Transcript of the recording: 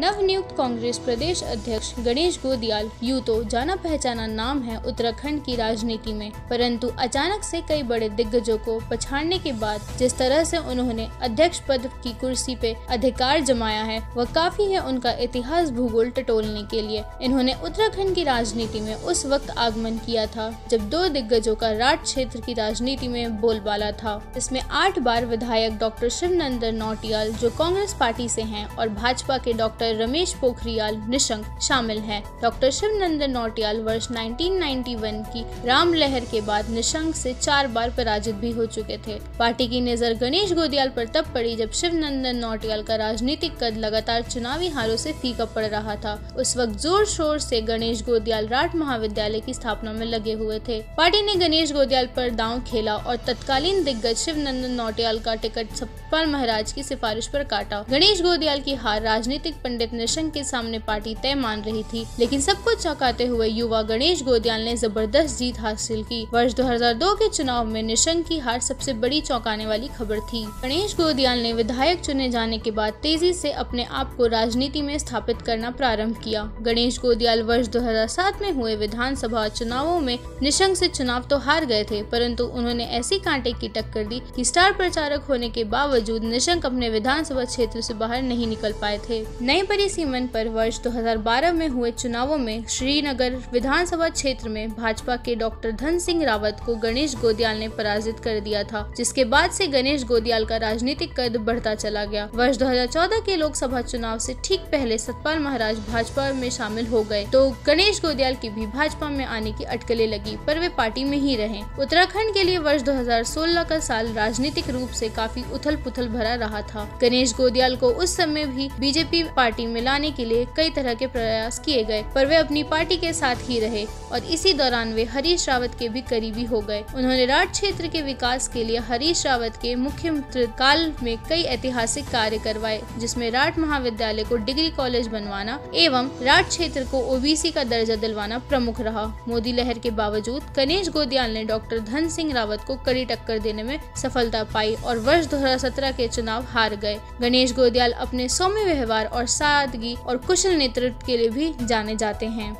नवनियुक्त कांग्रेस प्रदेश अध्यक्ष गणेश गोदियाल यूं तो जाना पहचाना नाम है उत्तराखंड की राजनीति में, परंतु अचानक से कई बड़े दिग्गजों को पछाड़ने के बाद जिस तरह से उन्होंने अध्यक्ष पद की कुर्सी पे अधिकार जमाया है वह काफी है उनका इतिहास भूगोल टटोलने के लिए। इन्होंने उत्तराखंड की राजनीति में उस वक्त आगमन किया था जब दो दिग्गजों का राठ क्षेत्र की राजनीति में बोलबाला था। इसमें 8 बार विधायक डॉक्टर शिवनंदन नौटियाल जो कांग्रेस पार्टी से हैं और भाजपा के डॉक्टर रमेश पोखरियाल निशंक शामिल हैं। डॉक्टर शिवनंदन नौटियाल वर्ष 1991 की राम लहर के बाद निशंक से 4 बार पराजित भी हो चुके थे। पार्टी की नजर गणेश गोदियाल पर तब पड़ी जब शिवनंदन नौटियाल का राजनीतिक कद लगातार चुनावी हारों से फीका पड़ रहा था। उस वक्त जोर शोर से गणेश गोदियाल राठ महाविद्यालय की स्थापना में लगे हुए थे। पार्टी ने गणेश गोदियाल पर दांव खेला और तत्कालीन दिग्गज शिवनंदन नौटियाल का टिकट सतपाल महाराज की सिफारिश पर काटा। गणेश गोदियाल की हार राजनीतिक पंडित निशंक के सामने पार्टी तय मान रही थी, लेकिन सबको चौंकाते हुए युवा गणेश गोदियाल ने जबरदस्त जीत हासिल की। वर्ष 2002 के चुनाव में निशंक की हार सबसे बड़ी चौंकाने वाली खबर थी। गणेश गोदियाल ने विधायक चुने जाने के बाद तेजी से अपने आप को राजनीति में स्थापित करना प्रारंभ किया। गणेश गोदियाल वर्ष 2007 में हुए विधानसभा चुनावों में निशंक से चुनाव तो हार गए थे, परंतु उन्होंने ऐसी कांटे की टक्कर दी कि स्टार प्रचारक होने के बावजूद निशंक अपने विधानसभा क्षेत्र से बाहर नहीं निकल पाए थे। नई परिसीमन पर वर्ष 2012 में हुए चुनावों में श्रीनगर विधानसभा क्षेत्र में भाजपा के डॉक्टर धन सिंह रावत को गणेश गोदियाल ने पराजित कर दिया था, जिसके बाद से गणेश गोदियाल का राजनीतिक कद बढ़ता चला गया। वर्ष 2014 के लोकसभा चुनाव से ठीक पहले सतपाल महाराज भाजपा में शामिल हो गए तो गणेश गोदियाल की भी भाजपा में आने की अटकलें लगी, पर वे पार्टी में ही रहे। उत्तराखंड के लिए वर्ष 2016 का साल राजनीतिक रूप से काफी उथल पुथल भरा रहा था। गणेश गोदियाल को उस समय भी बीजेपी पार्टी में लाने के लिए कई तरह के प्रयास किए गए, पर वे अपनी पार्टी के साथ ही रहे और इसी दौरान वे हरीश रावत के भी करीबी हो गए। उन्होंने राठ क्षेत्र के विकास के लिए हरीश रावत के मुख्यमंत्री काल में कई ऐतिहासिक कार्य करवाए, जिसमें राठ महाविद्यालय को डिग्री कॉलेज बनवाना एवं राठ क्षेत्र को ओबीसी का दर्जा दिलवाना प्रमुख रहा। मोदी लहर के बावजूद गणेश गोदियाल ने डॉक्टर धन सिंह रावत को कड़ी टक्कर देने में सफलता पाई और वर्ष 2017 के चुनाव हार गए। गणेश गोदियाल अपने सौम्य व्यवहार और सादगी और कुशल नेतृत्व के लिए भी जाने जाते हैं।